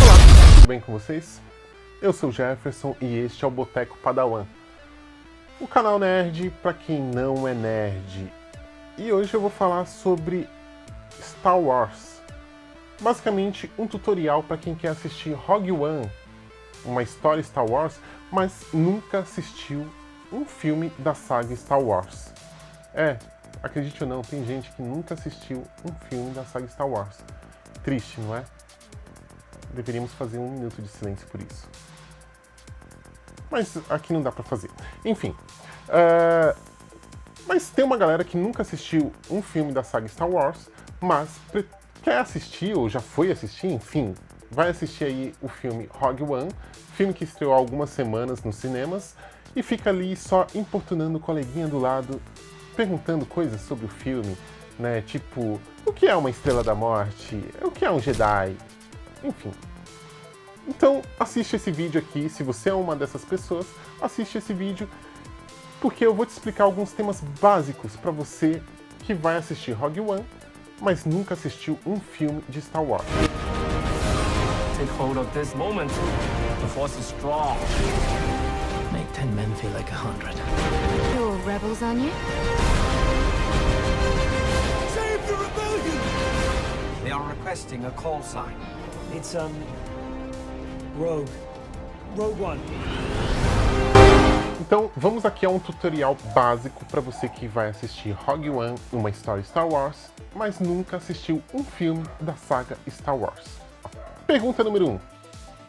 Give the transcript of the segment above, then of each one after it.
Olá, tudo bem com vocês? Eu sou o Jefferson e este é o Boteco Padawan, o canal nerd para quem não é nerd. E hoje eu vou falar sobre Star Wars. Basicamente um tutorial para quem quer assistir Rogue One, uma história Star Wars, mas nunca assistiu um filme da saga Star Wars. Acredite ou não, tem gente que nunca assistiu um filme da saga Star Wars. Triste, não é? Deveríamos fazer um minuto de silêncio por isso. Mas aqui não dá pra fazer. Enfim. Mas tem uma galera que nunca assistiu um filme da saga Star Wars, mas quer assistir, ou já foi assistir, enfim, vai assistir aí o filme Rogue One, filme que estreou há algumas semanas nos cinemas, e fica ali só importunando o coleguinha do lado, perguntando coisas sobre o filme, né? Tipo, o que é uma Estrela da Morte? O que é um Jedi? Enfim. Então, assiste esse vídeo aqui, se você é uma dessas pessoas, assiste esse vídeo, porque eu vou te explicar alguns temas básicos para você que vai assistir Rogue One, mas nunca assistiu um filme de Star Wars. Take hold of this moment. The force is strong. Make 10 men feel like 100. There were rebels on you? Save the rebellion! They are requesting a call sign. It's, Rogue One. Então, vamos aqui a um tutorial básico para você que vai assistir Rogue One, uma história Star Wars, mas nunca assistiu um filme da saga Star Wars. Pergunta número 1. Em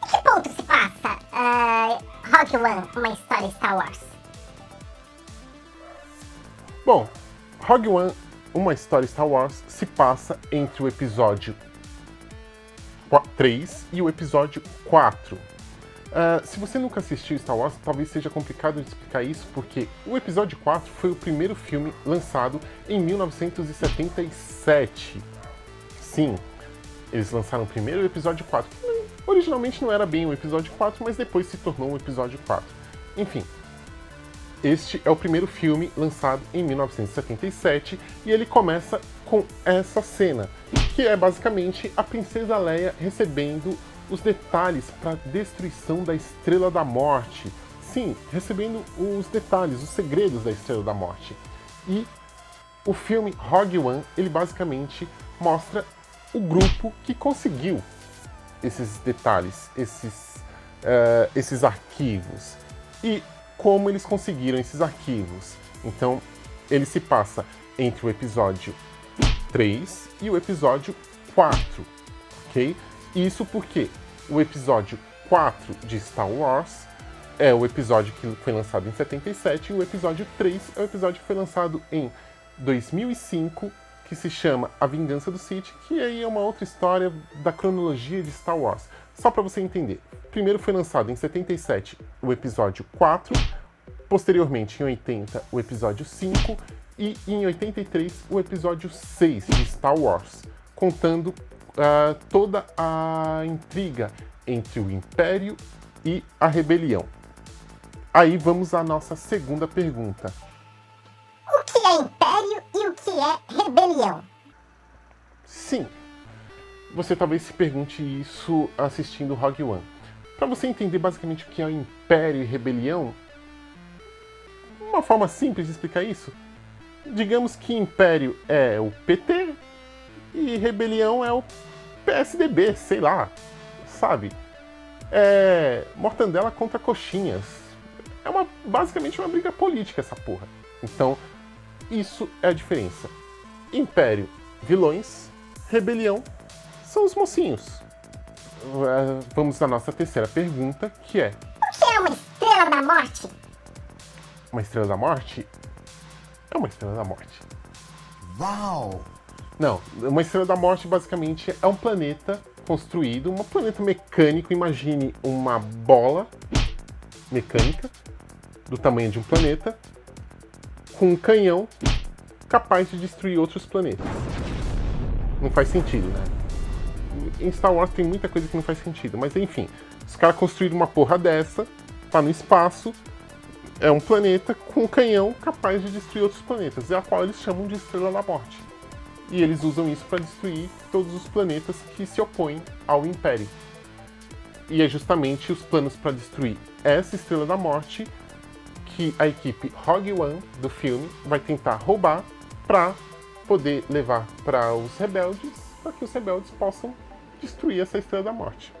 que ponto se passa Rogue One, uma história Star Wars? Bom, Rogue One, uma história Star Wars, se passa entre o episódio 3 e o episódio 4. Se você nunca assistiu Star Wars, talvez seja complicado de explicar isso, porque o episódio 4 foi o primeiro filme lançado em 1977. Sim, eles lançaram primeiro o episódio 4. Originalmente não era bem o episódio 4, mas depois se tornou o episódio 4. Enfim, este é o primeiro filme lançado em 1977 e ele começa com essa cena, que é basicamente a Princesa Leia recebendo os detalhes para a destruição da Estrela da Morte. Sim, recebendo os detalhes, os segredos da Estrela da Morte. E o filme Rogue One, ele basicamente mostra o grupo que conseguiu esses detalhes, esses arquivos. E como eles conseguiram esses arquivos. Então, ele se passa entre o episódio 3 e o episódio 4, ok? Isso porque o episódio 4 de Star Wars é o episódio que foi lançado em 77 e o episódio 3 é o episódio que foi lançado em 2005, que se chama A Vingança do Sith, que aí é uma outra história da cronologia de Star Wars. Só para você entender, primeiro foi lançado em 77 o episódio 4, posteriormente em 80 o episódio 5 e em 83 o episódio 6 de Star Wars, contando toda a intriga entre o Império e a Rebelião. Aí vamos à nossa segunda pergunta. O que é Império e o que é Rebelião? Sim, você talvez se pergunte isso assistindo Rogue One. Para você entender basicamente o que é Império e Rebelião, uma forma simples de explicar isso, digamos que Império é o PT e Rebelião é o PSDB, sei lá, sabe? É mortandela contra coxinhas. É basicamente uma briga política essa porra. Então, isso é a diferença. Império, vilões. Rebelião, são os mocinhos. Vamos à nossa terceira pergunta, que é... O que é uma Estrela da Morte? Uma Estrela da Morte? É uma Estrela da Morte. Uau! Não, uma Estrela da Morte basicamente é um planeta construído, um planeta mecânico. Imagine uma bola mecânica do tamanho de um planeta com um canhão capaz de destruir outros planetas. Não faz sentido, né? Em Star Wars tem muita coisa que não faz sentido, mas enfim, os caras construíram uma porra dessa, tá no espaço, é um planeta com um canhão capaz de destruir outros planetas, a qual eles chamam de Estrela da Morte. E eles usam isso para destruir todos os planetas que se opõem ao Império. E é justamente os planos para destruir essa Estrela da Morte que a equipe Rogue One do filme vai tentar roubar para poder levar para os rebeldes, para que os rebeldes possam destruir essa Estrela da Morte.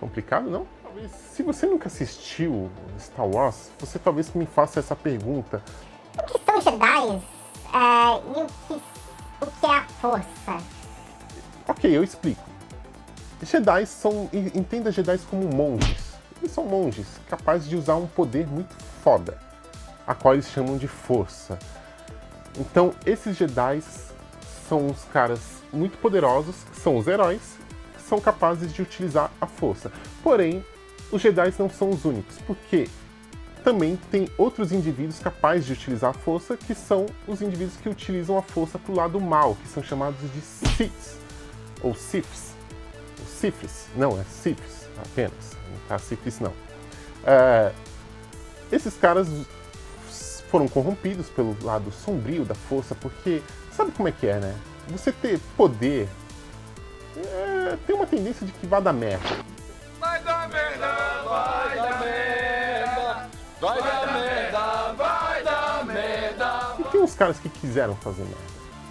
Complicado, não? Talvez, se você nunca assistiu Star Wars, você talvez me faça essa pergunta. O que são Jedi? E o que é a força? Ok, eu explico. Jedi são... Entenda Jedi como monges. Eles são monges capazes de usar um poder muito foda, a qual eles chamam de força. Então, esses Jedi são os caras muito poderosos, que são os heróis, que são capazes de utilizar a força. Porém, os Jedi não são os únicos, porque também tem outros indivíduos capazes de utilizar a força, que são os indivíduos que utilizam a força pro lado mal, que são chamados de Siths, ou Siths. Siths, não, é Siths apenas, não tá Siths não. Esses caras foram corrompidos pelo lado sombrio da força, porque sabe como é que é, né? Você ter poder tem uma tendência de que vá dar merda. Vai dar merda, vai dar merda, vai dar merda, vai dar merda. E tem uns caras que quiseram fazer merda.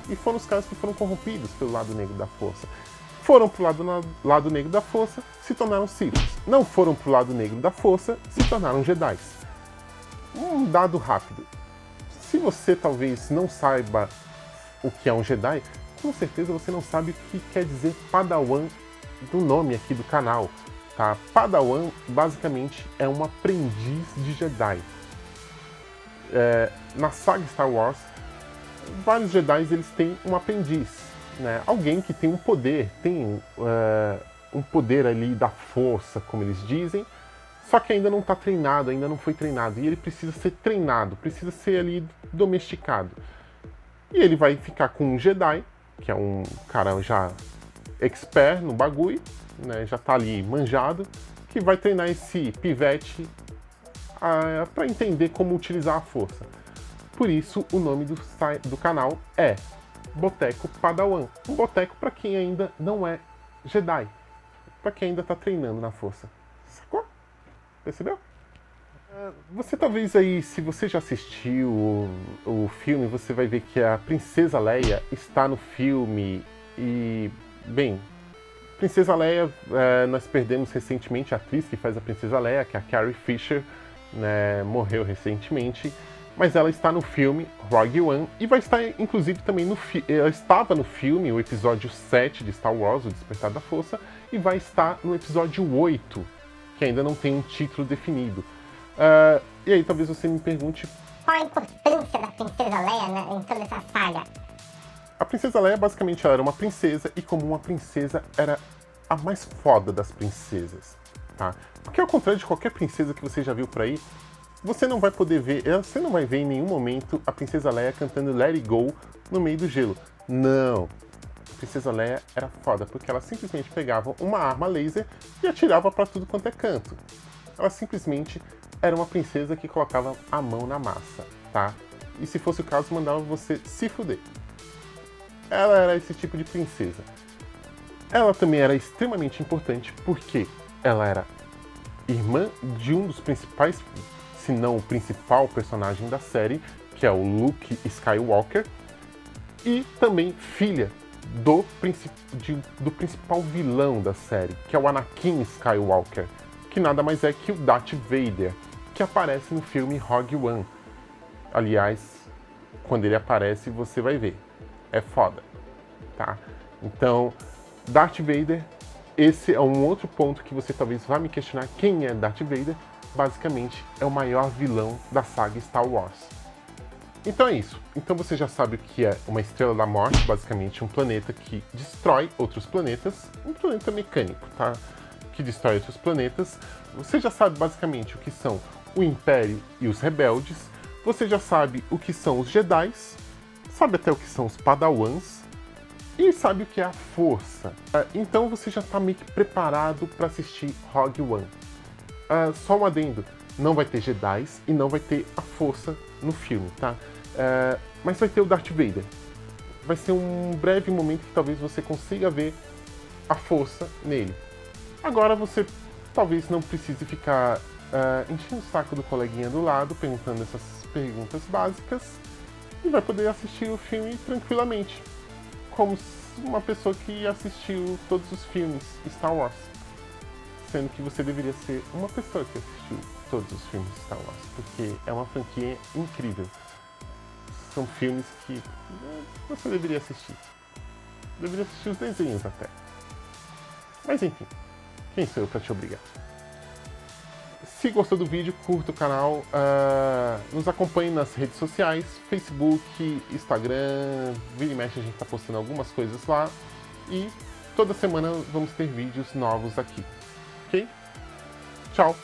E foram os caras que foram corrompidos pelo lado negro da força. Foram pro lado negro da força, se tornaram Siths. Não foram pro lado negro da força, se tornaram Jedi. Um dado rápido. Se você talvez não saiba o que é um Jedi, com certeza você não sabe o que quer dizer Padawan do nome aqui do canal. Tá? Padawan basicamente é um aprendiz de Jedi. Na saga Star Wars, vários Jedi eles têm um aprendiz, né? Alguém que tem um poder, tem um poder ali da força, como eles dizem, só que ainda não está treinado, ainda não foi treinado, e ele precisa ser treinado, precisa ser ali domesticado. E ele vai ficar com um Jedi, que é um cara já expert no bagulho, né? Já tá ali manjado, que vai treinar esse pivete para entender como utilizar a força. Por isso o nome do canal é Boteco Padawan. Um boteco para quem ainda não é Jedi, para quem ainda está treinando na força. Sacou? Percebeu? Você talvez aí, se você já assistiu o filme, você vai ver que a Princesa Leia está no filme e, bem, Princesa Leia, nós perdemos recentemente a atriz que faz a Princesa Leia, que é a Carrie Fisher, né, morreu recentemente, mas ela está no filme Rogue One e vai estar, inclusive, também ela estava no filme, o episódio 7 de Star Wars, O Despertar da Força, e vai estar no episódio 8, que ainda não tem um título definido. E aí talvez você me pergunte... Qual a importância da Princesa Leia em toda essa saga? A Princesa Leia, basicamente, ela era uma princesa, e como uma princesa, era a mais foda das princesas, tá? Porque ao contrário de qualquer princesa que você já viu por aí, você não vai poder ver, você não vai ver em nenhum momento a Princesa Leia cantando Let It Go no meio do gelo. Não! A Princesa Leia era foda, porque ela simplesmente pegava uma arma laser e atirava pra tudo quanto é canto. Ela simplesmente era uma princesa que colocava a mão na massa, tá? E se fosse o caso, mandava você se fuder. Ela era esse tipo de princesa. Ela também era extremamente importante porque ela era irmã de um dos principais, se não o principal personagem da série, que é o Luke Skywalker, e também filha do principal vilão da série, que é o Anakin Skywalker, que nada mais é que o Darth Vader, que aparece no filme Rogue One. Aliás, quando ele aparece, você vai ver. É foda, tá? Então, Darth Vader, esse é um outro ponto que você talvez vá me questionar quem é Darth Vader. Basicamente, é o maior vilão da saga Star Wars. Então é isso. Então você já sabe o que é uma Estrela da Morte, basicamente um planeta que destrói outros planetas, um planeta mecânico, tá? Que destrói outros planetas. Você já sabe basicamente o que são o Império e os Rebeldes. Você já sabe o que são os Jedi, sabe até o que são os Padawans e sabe o que é a Força. Então você já está meio que preparado para assistir Rogue One. Só um adendo, Não vai ter Jedis e não vai ter a força no filme, tá? Mas vai ter o Darth Vader. Vai ser um breve momento que talvez você consiga ver a força nele. Agora você talvez não precise ficar enchendo o saco do coleguinha do lado, perguntando essas perguntas básicas, e vai poder assistir o filme tranquilamente, como uma pessoa que assistiu todos os filmes Star Wars. Sendo que você deveria ser uma pessoa que assistiu todos os filmes Star Wars, porque é uma franquia incrível. São filmes que você deveria assistir. Deveria assistir os desenhos até. Mas enfim, quem sou eu para te obrigar? Se gostou do vídeo, curta o canal, nos acompanhe nas redes sociais, Facebook, Instagram, vira e mexe a gente tá postando algumas coisas lá. E toda semana vamos ter vídeos novos aqui, ok? Tchau!